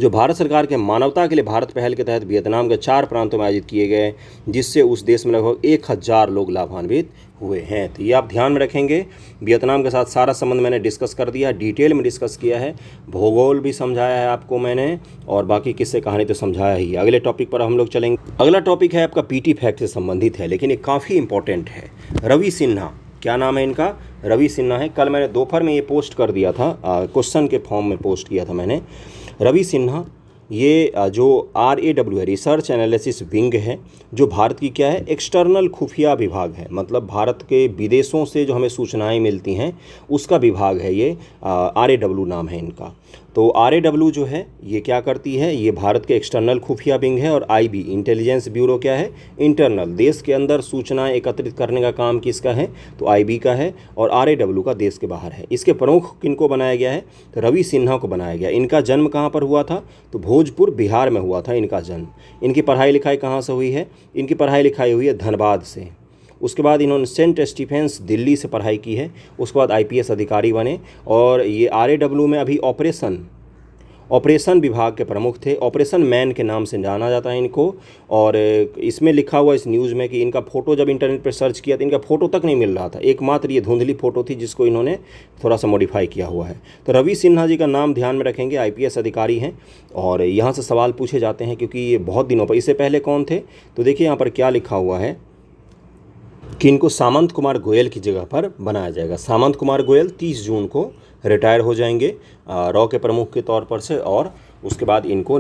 जो भारत सरकार के मानवता के लिए भारत पहल के तहत वियतनाम के 4 प्रांतों में आयोजित किए गए, जिससे उस देश में लगभग 1000 लोग लाभान्वित हुए हैं। तो ये आप ध्यान में रखेंगे। वियतनाम के साथ सारा संबंध मैंने डिस्कस कर दिया, डिटेल में डिस्कस किया है, भूगोल भी समझाया है आपको मैंने, और बाकी किस्से कहानी तो समझाया ही है। अगले टॉपिक पर हम लोग चलेंगे। अगला टॉपिक है आपका पीटी फैक्ट से संबंधित है, लेकिन ये काफ़ी इंपॉर्टेंट है। रवि सिन्हा, क्या नाम है इनका? रवि सिन्हा है। कल मैंने दोपहर में ये पोस्ट कर दिया था, क्वेश्चन के फॉर्म में पोस्ट किया था मैंने। रवि सिन्हा ये जो RAW है, रिसर्च एनालिसिस विंग है, जो भारत की क्या है, एक्सटर्नल खुफिया विभाग है। मतलब भारत के विदेशों से जो हमें सूचनाएं मिलती हैं उसका विभाग है ये, RAW नाम है इनका। तो RAW जो है ये क्या करती है, ये भारत के एक्सटर्नल खुफिया विंग है। और IB इंटेलिजेंस ब्यूरो क्या है, इंटरनल, देश के अंदर सूचनाएं एकत्रित करने का काम किसका है, तो IB का है। और RAW का देश के बाहर है। इसके प्रमुख किनको बनाया गया है, तो रवि सिन्हा को बनाया गया। इनका जन्म कहाँ पर हुआ था, तो भोजपुर बिहार में हुआ था इनका जन्म। इनकी पढ़ाई लिखाई कहाँ से हुई है, इनकी पढ़ाई लिखाई हुई है धनबाद से। उसके बाद इन्होंने सेंट स्टीफेंस दिल्ली से पढ़ाई की है। उसके बाद IPS अधिकारी बने। और ये RAW में अभी ऑपरेशन विभाग के प्रमुख थे। ऑपरेशन मैन के नाम से जाना जाता है इनको। और इसमें लिखा हुआ इस न्यूज़ में कि इनका फ़ोटो जब इंटरनेट पर सर्च किया तो इनका फ़ोटो तक नहीं मिल रहा था, एकमात्र ये धुंधली फ़ोटो थी जिसको इन्होंने थोड़ा सा मॉडिफाई किया हुआ है। तो रवि सिन्हा जी का नाम ध्यान में रखेंगे, IPS अधिकारी हैं। और यहाँ से सवाल पूछे जाते हैं क्योंकि ये बहुत दिनों पर, इससे पहले कौन थे, तो देखिए यहाँ पर क्या लिखा हुआ है कि इनको सामंत कुमार गोयल की जगह पर बनाया जाएगा। सामंत कुमार गोयल 30 जून को रिटायर हो जाएंगे रॉ के प्रमुख के तौर पर से, और उसके बाद इनको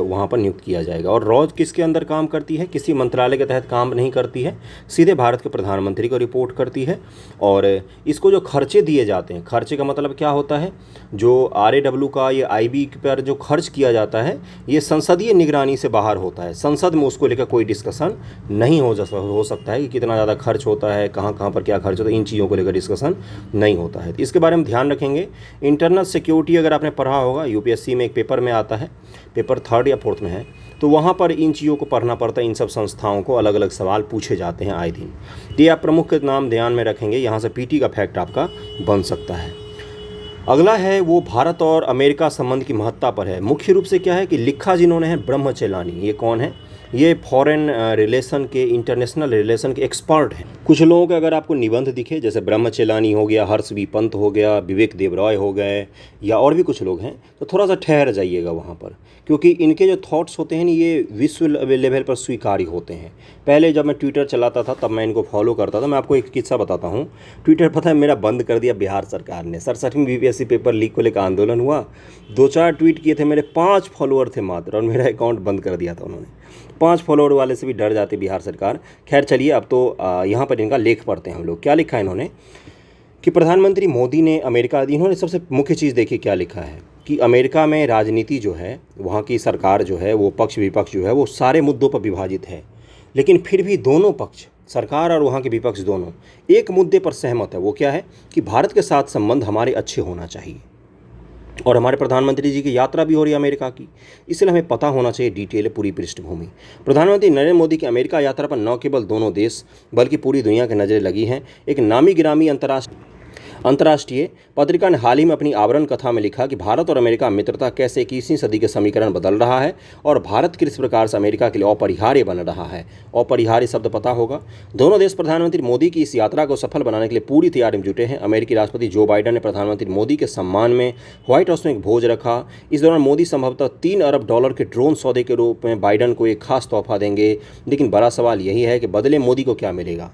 वहाँ पर नियुक्त किया जाएगा। और रॉ किसके अंदर काम करती है, किसी मंत्रालय के तहत काम नहीं करती है, सीधे भारत के प्रधानमंत्री को रिपोर्ट करती है। और इसको जो खर्चे दिए जाते हैं, खर्चे का मतलब क्या होता है, जो RAW का ये IB पर जो खर्च किया जाता है ये संसदीय निगरानी से बाहर होता है। संसद में उसको लेकर कोई डिस्कशन नहीं हो सकता है कि कितना ज़्यादा खर्च होता है, कहाँ पर क्या खर्च होता है, इन चीज़ों को लेकर डिस्कशन नहीं होता है। तो इसके बारे में ध्यान रखेंगे। इंटरनल सिक्योरिटी अगर आपने पढ़ा होगा, UPSC में एक पेपर में आता है, पेपर 3rd या 4th में है, तो वहाँ पर इन चीज़ों को पढ़ना पड़ता है। इन सब संस्थाओं को अलग अलग सवाल पूछे जाते हैं आए दिन। ये आप प्रमुख के नाम ध्यान में रखेंगे, यहाँ से PT का फैक्ट आपका बन सकता है। अगला है वो भारत और अमेरिका संबंध की महत्ता पर है। मुख्य रूप से क्या है कि लिखा जिन्होंने है ब्रह्मचेलानी। ये कौन है, ये फॉरेन रिलेशन के, इंटरनेशनल रिलेशन के एक्सपर्ट हैं। कुछ लोगों के अगर आपको निबंध दिखे, जैसे ब्रह्मचेलानी हो गया, हर्ष बी पंत हो गया, विवेक देवराय हो गए, या और भी कुछ लोग हैं, तो थोड़ा सा ठहर जाइएगा वहाँ पर, क्योंकि इनके जो थॉट्स होते हैं ये विश्व लेवल पर स्वीकार्य होते हैं। पहले जब मैं ट्विटर चलाता था तब मैं इनको फॉलो करता था। मैं आपको एक किस्सा बताता हूँ। ट्विटर पता है मेरा बंद कर दिया बिहार सरकार ने। 67वीं BPSC पेपर लीक को लेकर आंदोलन हुआ, 2-4 ट्वीट किए थे, मेरे 5 फॉलोअर थे मात्र, और मेरा अकाउंट बंद कर दिया था उन्होंने। 5 फॉलोअर वाले से भी डर जाती बिहार सरकार। खैर चलिए, अब तो यहाँ पर इनका लेख पढ़ते हैं हम लोग। क्या लिखा है इन्होंने कि प्रधानमंत्री मोदी ने इन्होंने सबसे मुख्य चीज़ देखी क्या लिखा है कि अमेरिका में राजनीति जो है, वहाँ की सरकार जो है, वो पक्ष विपक्ष जो है वो सारे मुद्दों पर विभाजित है, लेकिन फिर भी दोनों पक्ष, सरकार और वहाँ के विपक्ष दोनों, एक मुद्दे पर सहमत है। वो क्या है कि भारत के साथ संबंध हमारे अच्छे होना चाहिए। और हमारे प्रधानमंत्री जी की यात्रा भी हो रही है अमेरिका की, इसलिए हमें पता होना चाहिए डिटेल पूरी पृष्ठभूमि। प्रधानमंत्री नरेंद्र मोदी की अमेरिका यात्रा पर न केवल दोनों देश बल्कि पूरी दुनिया की नज़रें लगी हैं। एक नामी गिरामी अंतर्राष्ट्रीय पत्रिका ने हाल ही में अपनी आवरण कथा में लिखा कि भारत और अमेरिका मित्रता कैसे 21वीं सदी के समीकरण बदल रहा है और भारत किस प्रकार से अमेरिका के लिए अपरिहार्य बन रहा है। अपरिहार्य शब्द पता होगा। दोनों देश प्रधानमंत्री मोदी की इस यात्रा को सफल बनाने के लिए पूरी तैयारी में जुटे हैं। अमेरिकी राष्ट्रपति जो बाइडेन ने प्रधानमंत्री मोदी के सम्मान में व्हाइट हाउस में एक भोज रखा। इस दौरान मोदी संभवतः $3 अरब के ड्रोन सौदे के रूप में बाइडेन को एक खास तोहफा देंगे। लेकिन बड़ा सवाल यही है कि बदले मोदी को क्या मिलेगा।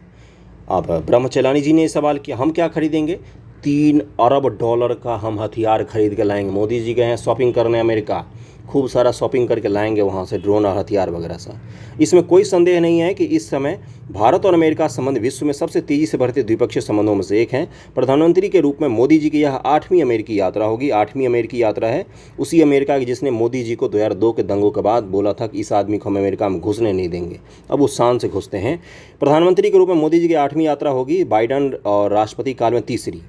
अब ब्रह्मचलानी जी ने सवाल किया, हम क्या खरीदेंगे? $3 अरब का हम हथियार खरीद के लाएंगे। मोदी जी गए हैं शॉपिंग करने अमेरिका, खूब सारा शॉपिंग करके लाएंगे वहाँ से ड्रोन और हथियार वगैरह सा। इसमें कोई संदेह नहीं है कि इस समय भारत और अमेरिका संबंध विश्व में सबसे तेज़ी से बढ़ते द्विपक्षीय संबंधों में से एक हैं। प्रधानमंत्री के रूप में मोदी जी की यह 8वीं अमेरिकी यात्रा होगी। 8वीं अमेरिकी यात्रा है उसी अमेरिका की जिसने मोदी जी को 2002 के दंगों के बाद बोला था कि इस आदमी को हम अमेरिका में घुसने नहीं देंगे। अब उस शान से घुसते हैं। प्रधानमंत्री के रूप में मोदी जी की 8वीं यात्रा होगी। बाइडेन और राष्ट्रपति काल में तीसरी,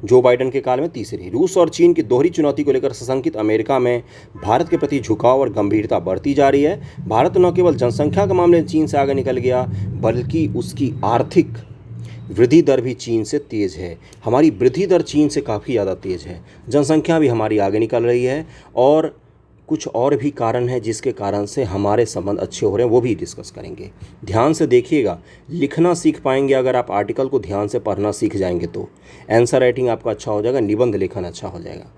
जो बाइडेन के काल में तीसरी। रूस और चीन की दोहरी चुनौती को लेकर सशंकित अमेरिका में भारत के प्रति झुकाव और गंभीरता बढ़ती जा रही है। भारत न केवल जनसंख्या के मामले में चीन से आगे निकल गया, बल्कि उसकी आर्थिक वृद्धि दर भी चीन से तेज़ है। हमारी वृद्धि दर चीन से काफ़ी ज़्यादा तेज़ है। जनसंख्या भी हमारी आगे निकल रही है और कुछ और भी कारण है जिसके कारण से हमारे संबंध अच्छे हो रहे हैं, वो भी डिस्कस करेंगे। ध्यान से देखिएगा, लिखना सीख पाएंगे अगर आप आर्टिकल को ध्यान से पढ़ना सीख जाएंगे तो आंसर राइटिंग आपका अच्छा हो जाएगा, निबंध लेखन अच्छा हो जाएगा।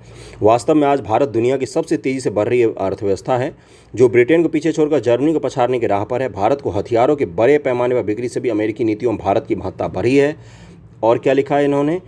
वास्तव में आज भारत दुनिया की सबसे तेज़ी से बढ़ रही अर्थव्यवस्था है, जो ब्रिटेन को पीछे छोड़कर जर्मनी को पछाड़ने की राह पर है। भारत को हथियारों के बड़े पैमाने पर बिक्री से भी अमेरिकी नीतियों में भारत की महत्ता बढ़ी है। और क्या लिखा है इन्होंने,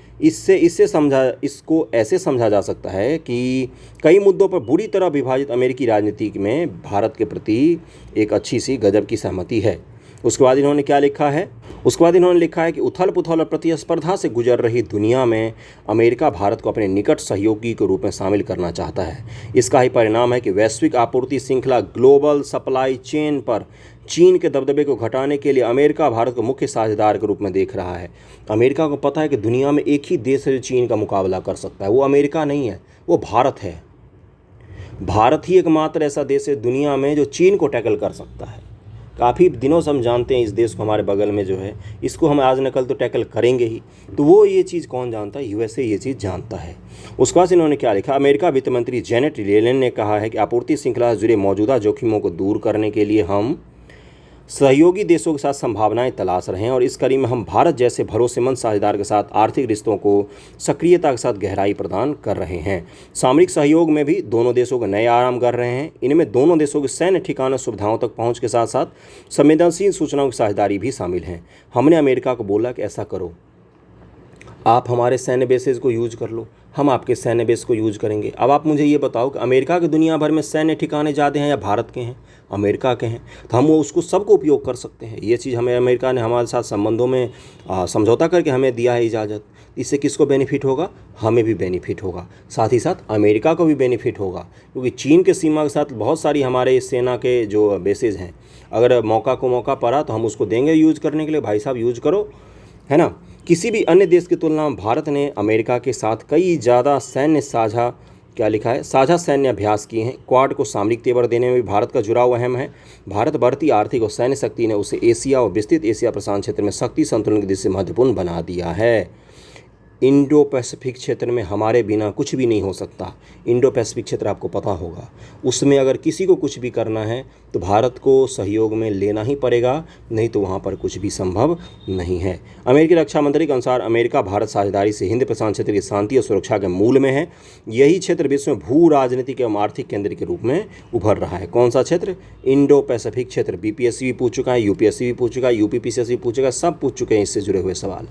इसको ऐसे समझा जा सकता है कि कई मुद्दों पर बुरी तरह विभाजित अमेरिकी राजनीति में भारत के प्रति एक अच्छी सी गजब की सहमति है। उसके बाद इन्होंने क्या लिखा है, कि उथल पुथल और प्रतिस्पर्धा से गुजर रही दुनिया में अमेरिका भारत को अपने निकट सहयोगी के रूप में शामिल करना चाहता है। इसका ही परिणाम है कि वैश्विक आपूर्ति श्रृंखला ग्लोबल सप्लाई चेन पर चीन के दबदबे को घटाने के लिए अमेरिका भारत को मुख्य साझेदार के रूप में देख रहा है। अमेरिका को पता है कि दुनिया में एक ही देश है जो चीन का मुकाबला कर सकता है, वो अमेरिका नहीं है, वो भारत है। भारत ही एकमात्र ऐसा देश है दुनिया में जो चीन को टैकल कर सकता है। काफ़ी दिनों से हम जानते हैं इस देश को, हमारे बगल में जो है, इसको हम आज न कल तो टैकल करेंगे ही। तो वो ये चीज़ कौन जानता है? यूएसए ये चीज़ जानता है। उसके बाद इन्होंने क्या लिखा, अमेरिका वित्त मंत्री जेनेट येलेन ने कहा है कि आपूर्ति श्रृंखला से जुड़े मौजूदा जोखिमों को दूर करने के लिए हम सहयोगी देशों के साथ संभावनाएं तलाश रहे हैं और इस कड़ी में हम भारत जैसे भरोसेमंद साझेदार के साथ आर्थिक रिश्तों को सक्रियता के साथ गहराई प्रदान कर रहे हैं। सामरिक सहयोग में भी दोनों देशों को नए आयाम कर रहे हैं। इनमें दोनों देशों के सैन्य ठिकाने सुविधाओं तक पहुंच के साथ साथ संवेदनशील सूचनाओं की साझेदारी भी शामिल हैं। हमने अमेरिका को बोला कि ऐसा करो, आप हमारे सैन्य बेसेस को यूज कर लो, हम आपके सैन्य बेस को यूज करेंगे। अब आप मुझे ये बताओ कि अमेरिका के दुनिया भर में सैन्य ठिकाने ज़्यादा हैं या भारत के हैं? अमेरिका के हैं, तो हम वो उसको सबको उपयोग कर सकते हैं। ये चीज़ हमें अमेरिका ने हमारे साथ संबंधों में समझौता करके हमें दिया है इजाज़त। इससे किसको बेनिफिट होगा? हमें भी बेनिफिट होगा, साथ ही साथ अमेरिका को भी बेनिफिट होगा, क्योंकि चीन के सीमा के साथ बहुत सारी हमारे सेना के जो बेसेज हैं, अगर मौका पड़ा तो हम उसको देंगे यूज करने के लिए। भाई साहब यूज करो, है ना। किसी भी अन्य देश की तुलना में भारत ने अमेरिका के साथ कई ज़्यादा साझा सैन्य अभ्यास किए हैं। क्वाड को सामरिक तेवर देने में भी भारत का जुड़ाव अहम है। भारत बढ़ती आर्थिक और सैन्य शक्ति ने उसे एशिया और विस्तृत एशिया प्रशांत क्षेत्र में शक्ति संतुलन की दृष्टि से महत्वपूर्ण बना दिया है। इंडो पैसिफिक क्षेत्र में हमारे बिना कुछ भी नहीं हो सकता। इंडो पैसिफिक क्षेत्र आपको पता होगा, उसमें अगर किसी को कुछ भी करना है तो भारत को सहयोग में लेना ही पड़ेगा, नहीं तो वहाँ पर कुछ भी संभव नहीं है। अमेरिकी रक्षा मंत्री के अनुसार अमेरिका भारत साझेदारी से हिंद प्रशांत क्षेत्र की शांति और सुरक्षा के मूल में है। यही क्षेत्र विश्व में भू राजनीतिक एवं आर्थिक केंद्र के रूप में उभर रहा है। कौन सा क्षेत्र? इंडो पैसिफिक क्षेत्र। बीपीएससी भी पूछ चुका है, यूपीएससी भी पूछ चुका है, यूपीपीसीएस भी पूछ चुका है, सब पूछ चुके हैं इससे जुड़े हुए सवाल।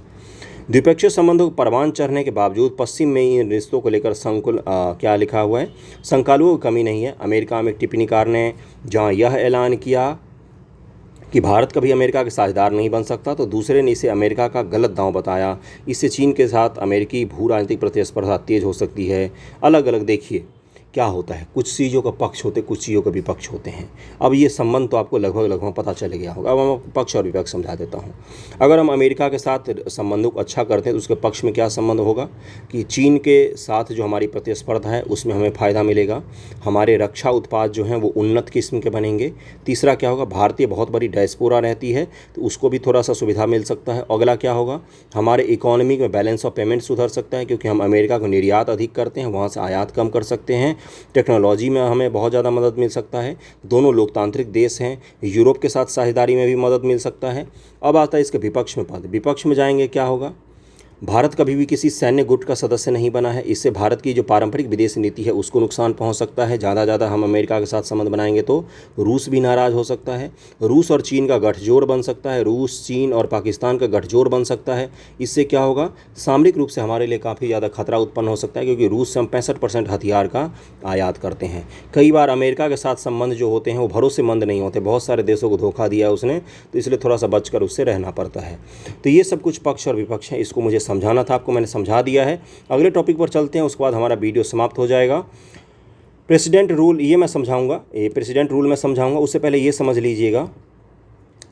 द्विपक्षीय संबंधों को परवान चढ़ने के बावजूद पश्चिम में इन रिश्तों को लेकर क्या लिखा हुआ है, संकालुओं की कमी नहीं है। अमेरिका में एक टिप्पणीकार ने जहां यह ऐलान किया कि भारत कभी अमेरिका के साझेदार नहीं बन सकता, तो दूसरे ने इसे अमेरिका का गलत दांव बताया। इससे चीन के साथ अमेरिकी भू राजनीतिक प्रतिस्पर्धा तेज हो सकती है। अलग अलग देखिए क्या होता है, कुछ चीज़ों का पक्ष होते, कुछ चीज़ों का विपक्ष होते हैं। अब ये संबंध तो आपको लगभग लगभग पता चल गया होगा। अब हम पक्ष और विपक्ष समझा देता हूँ। अगर हम अमेरिका के साथ संबंधों को अच्छा करते हैं तो उसके पक्ष में क्या संबंध होगा कि चीन के साथ जो हमारी प्रतिस्पर्धा है उसमें हमें फ़ायदा मिलेगा, हमारे रक्षा उत्पाद जो हैं वो उन्नत किस्म के बनेंगे। तीसरा क्या होगा, भारतीय बहुत बड़ी डायस्पोरा रहती है तो उसको भी थोड़ा सा सुविधा मिल सकता है। अगला क्या होगा, हमारे इकोनॉमी में बैलेंस ऑफ पेमेंट सुधर सकता है, क्योंकि हम अमेरिका को निर्यात अधिक करते हैं, वहाँ से आयात कम कर सकते हैं। टेक्नोलॉजी में हमें बहुत ज़्यादा मदद मिल सकता है। दोनों लोकतांत्रिक देश हैं, यूरोप के साथ साझेदारी में भी मदद मिल सकता है। अब आता है इसके विपक्ष में बात। विपक्ष में जाएंगे क्या होगा, भारत कभी भी किसी सैन्य गुट का सदस्य नहीं बना है। इससे भारत की जो पारंपरिक विदेश नीति है उसको नुकसान पहुंच सकता है। ज़्यादा हम अमेरिका के साथ संबंध बनाएंगे तो रूस भी नाराज़ हो सकता है। रूस और चीन का गठजोड़ बन सकता है, रूस, चीन और पाकिस्तान का गठजोड़ बन सकता है। इससे क्या होगा, सामरिक रूप से हमारे लिए काफ़ी ज़्यादा खतरा उत्पन्न हो सकता है, क्योंकि रूस से हम 65% हथियार का आयात करते हैं। कई बार अमेरिका के साथ संबंध जो होते हैं वो भरोसेमंद नहीं होते, बहुत सारे देशों को धोखा दिया उसने, तो इसलिए थोड़ा सा बचकर उससे रहना पड़ता है। तो ये सब कुछ पक्ष और विपक्ष हैं, इसको मुझे समझाना था, आपको मैंने समझा दिया है। अगले टॉपिक पर चलते हैं, उसके बाद हमारा वीडियो समाप्त हो जाएगा। प्रेसिडेंट रूल ये मैं समझाऊंगा, ये प्रेसिडेंट रूल मैं समझाऊंगा। उससे पहले ये समझ लीजिएगा,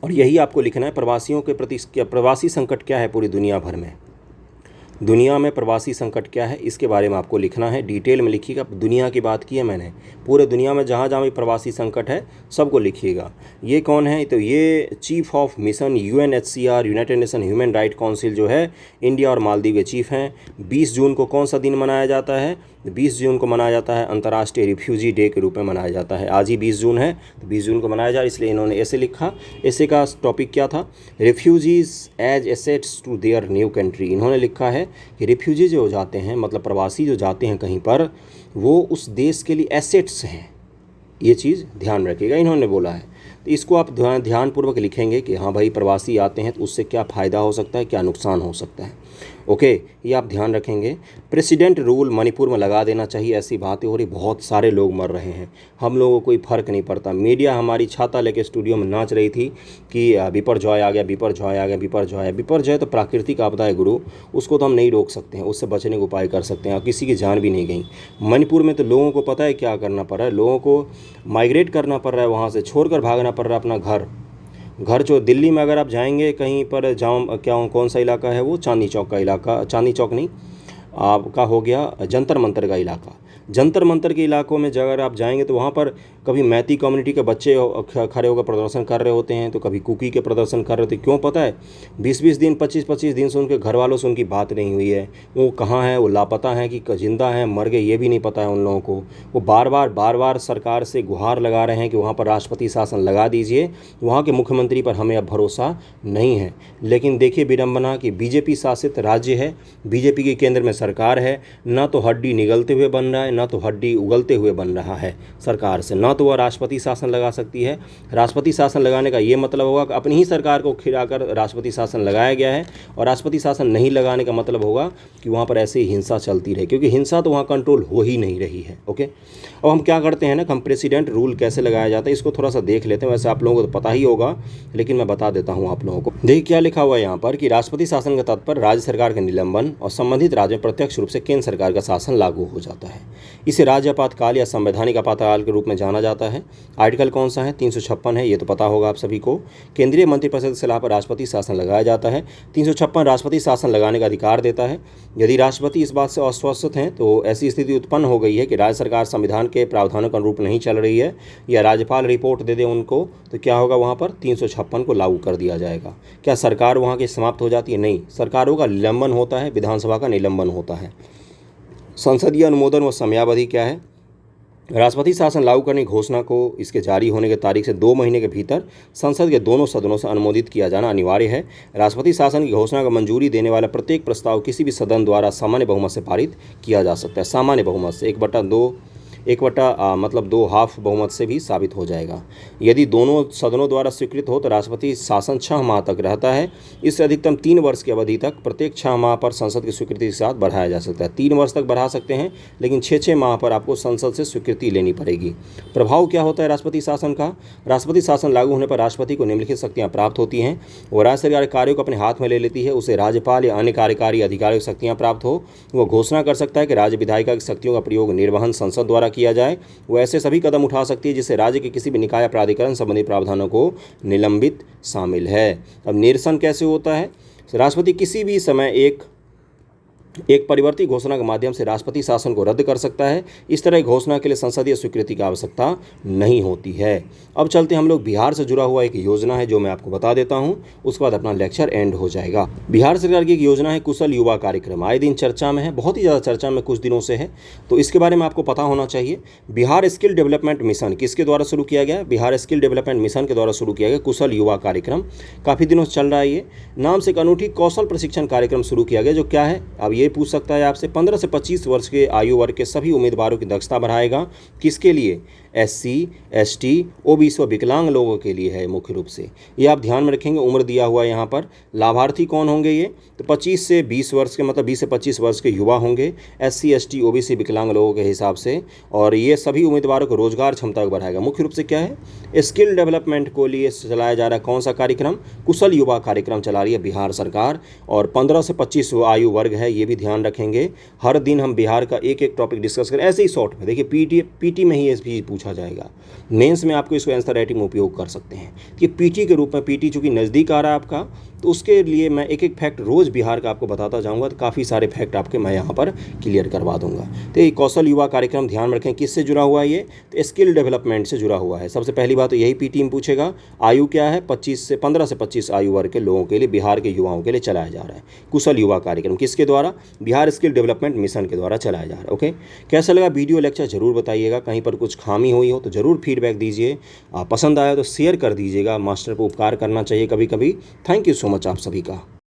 और यही आपको लिखना है, प्रवासियों के प्रति प्रवासी संकट क्या है पूरी दुनिया भर में। दुनिया में प्रवासी संकट क्या है इसके बारे में आपको लिखना है, डिटेल में लिखिएगा। दुनिया की बात की है मैंने, पूरे दुनिया में जहाँ जहाँ भी प्रवासी संकट है सबको लिखिएगा। ये कौन है, तो ये chief of mission UNHCR, United nation human right council जो है, इंडिया और मालदीव के चीफ हैं। 20 जून को कौन सा दिन मनाया जाता है, 20 जून को मनाया जाता है अंतर्राष्ट्रीय रिफ्यूजी डे के रूप में मनाया जाता है। आज ही 20 जून है तो 20 जून को मनाया जाए, इसलिए इन्होंने ऐसे लिखा। ऐसे का टॉपिक क्या था, refugees as assets to their new country. इन्होंने लिखा है कि रिफ्यूजी जो जाते हैं, मतलब प्रवासी जो जाते हैं कहीं पर, वो उस देश के लिए एसेट्स हैं। ये चीज़ ध्यान रखिएगा, इन्होंने बोला है। तो इसको आप ध्यानपूर्वक लिखेंगे कि हाँ भाई प्रवासी आते हैं तो उससे क्या फ़ायदा हो सकता है, क्या नुकसान हो सकता है। ओके, ये आप ध्यान रखेंगे। प्रेसिडेंट रूल मणिपुर में लगा देना चाहिए, ऐसी बातें हो रही, बहुत सारे लोग मर रहे हैं, हम लोगों को कोई फ़र्क नहीं पड़ता। मीडिया हमारी छाता लेके स्टूडियो में नाच रही थी कि बिपरजॉय आ गया, बिपरजॉय आ गया, बिपरजॉय। बिपरजॉय तो प्राकृतिक आपदा है गुरु, उसको तो हम नहीं रोक सकते हैं, उससे बचने के उपाय कर सकते हैं, और किसी की जान भी नहीं गई। मणिपुर में तो लोगों को पता है क्या करना पड़ रहा है, लोगों को माइग्रेट करना पड़ रहा है, वहाँ से छोड़कर भागना पड़ रहा है अपना घर। जो दिल्ली में अगर आप जाएंगे कहीं पर, कौन सा इलाका है वो, चांदनी चौक का इलाका, चांदनी चौक नहीं आपका हो गया जंतर मंतर का इलाका। जंतर मंतर के इलाकों में अगर आप जाएंगे तो वहाँ पर कभी मैती कम्युनिटी के बच्चे खड़े होकर प्रदर्शन कर रहे होते हैं, तो कभी कुकी के प्रदर्शन कर रहे होते हैं। क्यों पता है, 20-20 दिन, 25-25 दिन से उनके घर वालों से उनकी बात नहीं हुई है। वो कहाँ हैं, वो लापता हैं कि जिंदा हैं, मर गए, ये भी नहीं पता है उन लोगों को। वो बार बार सरकार से गुहार लगा रहे हैं कि वहाँ पर राष्ट्रपति शासन लगा दीजिए, वहाँ के मुख्यमंत्री पर हमें अब भरोसा नहीं है। लेकिन देखिए विडम्बना कि बीजेपी शासित राज्य है, बीजेपी के केंद्र में सरकार है, ना तो हड्डी निगलते हुए बन रहा है, ना तो हड्डी उगलते हुए बन रहा है सरकार से। ना तो वह राष्ट्रपति शासन लगा सकती है। राष्ट्रपति शासन लगाने का ये मतलब होगा कि अपनी ही सरकार को खिलाकर राष्ट्रपति शासन लगाया गया है, और राष्ट्रपति शासन नहीं लगाने का मतलब होगा कि वहाँ पर ऐसे ही हिंसा चलती रहे, क्योंकि हिंसा तो वहाँ कंट्रोल हो ही नहीं रही है। ओके, अब हम क्या करते हैं ना, हम प्रेसिडेंट रूल कैसे लगाया जाता है इसको थोड़ा सा देख लेते हैं। वैसे आप लोगों को तो पता ही होगा, लेकिन मैं बता देता हूँ आप लोगों को। देखिए क्या लिखा हुआ है यहाँ पर कि राष्ट्रपति शासन का तात्पर्य राज्य सरकार का निलंबन और संबंधित राज्य में प्रत्यक्ष रूप से केंद्र सरकार का शासन लागू हो जाता है। इसे राज्य आपातकाल या संवैधानिक आपातकाल के रूप में जाना जाता है। आर्टिकल कौन सा है, 356 है, ये तो पता होगा आप सभी को। केंद्रीय मंत्रिपरिषद की सलाह पर राष्ट्रपति शासन लगाया जाता है। 356 राष्ट्रपति शासन लगाने का अधिकार देता है। यदि राष्ट्रपति इस बात से अस्वस्थ हैं तो ऐसी स्थिति उत्पन्न हो गई है कि राज्य सरकार संविधान के प्रावधानों के अनुरूप नहीं चल रही है, या राज्यपाल रिपोर्ट दे दे उनको, तो क्या होगा, वहाँ पर 356 को लागू कर दिया जाएगा। क्या सरकार वहाँ की समाप्त हो जाती है? नहीं, सरकारों का निलंबन होता है, विधानसभा का निलंबन होता है। संसदीय अनुमोदन व समयावधि क्या है, राष्ट्रपति शासन लागू करने की घोषणा को इसके जारी होने की तारीख से 2 महीने के भीतर संसद के दोनों सदनों से अनुमोदित किया जाना अनिवार्य है। राष्ट्रपति शासन की घोषणा को मंजूरी देने वाला प्रत्येक प्रस्ताव किसी भी सदन द्वारा सामान्य बहुमत से पारित किया जा सकता है। सामान्य बहुमत से 1/2 मतलब 2 बहुमत से भी साबित हो जाएगा। यदि दोनों सदनों द्वारा स्वीकृत हो तो राष्ट्रपति शासन 6 माह तक रहता है। इससे अधिकतम 3 वर्ष की अवधि तक प्रत्येक 6 माह पर संसद की स्वीकृति के साथ बढ़ाया जा सकता है। 3 वर्ष तक बढ़ा सकते हैं, लेकिन 6-6 माह पर आपको संसद से स्वीकृति लेनी पड़ेगी। प्रभाव क्या होता है राष्ट्रपति शासन का? राष्ट्रपति शासन लागू होने पर राष्ट्रपति को निम्नलिखित शक्तियां प्राप्त होती हैं। वो राज्य सरकार के कार्यों को अपने हाथ में ले लेती है। उसे राज्यपाल या अन्य कार्यकारी अधिकारियों की शक्तियां प्राप्त हो। वो घोषणा कर सकता है कि राज्य विधायिका की शक्तियों का प्रयोग निर्वहन संसद द्वारा किया जाए। वो ऐसे सभी कदम उठा सकती है जिससे राज्य के किसी भी निकाय या प्राधिकरण संबंधी प्रावधानों को निलंबित शामिल है। अब निरसन कैसे होता है? राष्ट्रपति किसी भी समय एक परिवर्ती घोषणा के माध्यम से राष्ट्रपति शासन को रद्द कर सकता है। इस तरह की घोषणा के लिए संसदीय स्वीकृति की आवश्यकता नहीं होती है। अब चलते हम लोग बिहार से जुड़ा हुआ एक योजना है जो मैं आपको बता देता हूं, उसके बाद अपना लेक्चर एंड हो जाएगा। बिहार सरकार की एक योजना है कुशल युवा कार्यक्रम। आए दिन चर्चा में है, बहुत ही ज़्यादा चर्चा में कुछ दिनों से है, तो इसके बारे में आपको पता होना चाहिए। बिहार स्किल डेवलपमेंट मिशन किसके द्वारा शुरू किया गया? बिहार स्किल डेवलपमेंट मिशन के द्वारा शुरू किया गया कुशल युवा कार्यक्रम। काफ़ी दिनों से चल रहा है। ये नाम से एक अनूठी कौशल प्रशिक्षण कार्यक्रम शुरू किया गया, जो क्या है अब ये पूछ सकता है आपसे। 15 से 25 वर्ष के आयु वर्ग के सभी उम्मीदवारों की दक्षता बढ़ाएगा। किसके लिए? SC, ST, OBC व विकलांग लोगों के लिए है मुख्य रूप से। ये आप ध्यान में रखेंगे। उम्र दिया हुआ है यहाँ पर। लाभार्थी कौन होंगे? ये तो 25 से 20 वर्ष के, मतलब 20 से 25 वर्ष के युवा होंगे, SC, ST, OBC विकलांग लोगों के हिसाब से। और ये सभी उम्मीदवारों को रोजगार क्षमता को बढ़ाएगा। मुख्य रूप से क्या है? स्किल डेवलपमेंट को लिए चलाया जा रहा है कौन सा कार्यक्रम? कुशल युवा कार्यक्रम चला रही है बिहार सरकार। और 15 से 25 आयु वर्ग है, ये भी ध्यान रखेंगे। हर दिन हम बिहार का एक एक टॉपिक डिस्कस करें, ऐसे ही शॉर्ट में। देखिए पीटी में ही ये पूछा जाएगा। मेंस में आपको इसको आंसर राइटिंग में उपयोग कर सकते हैं कि पीटी के रूप में। पीटी चूंकि नज़दीक आ रहा है आपका, तो उसके लिए मैं एक एक फैक्ट रोज़ बिहार का आपको बताता जाऊंगा। तो काफ़ी सारे फैक्ट आपके मैं यहाँ पर क्लियर करवा दूंगा। तो ये कौशल युवा कार्यक्रम ध्यान रखें किससे जुड़ा हुआ है? ये तो स्किल डेवलपमेंट से जुड़ा हुआ है। सबसे पहली बात तो यही पीटी में पूछेगा। आयु क्या है? 15 से 25 आयु वर्ग के लोगों के लिए, बिहार के युवाओं के लिए चलाया जा रहा है कुशल युवा कार्यक्रम। किसके द्वारा? बिहार स्किल डेवलपमेंट मिशन के द्वारा चलाया जा रहा है। ओके, कैसा लगा वीडियो लेक्चर जरूर बताइएगा। कहीं पर कुछ खामी हुई हो तो ज़रूर फीडबैक दीजिए। पसंद आया तो शेयर कर दीजिएगा। मास्टर को उपकार करना चाहिए कभी कभी। थैंक यू सो मच आप सभी का।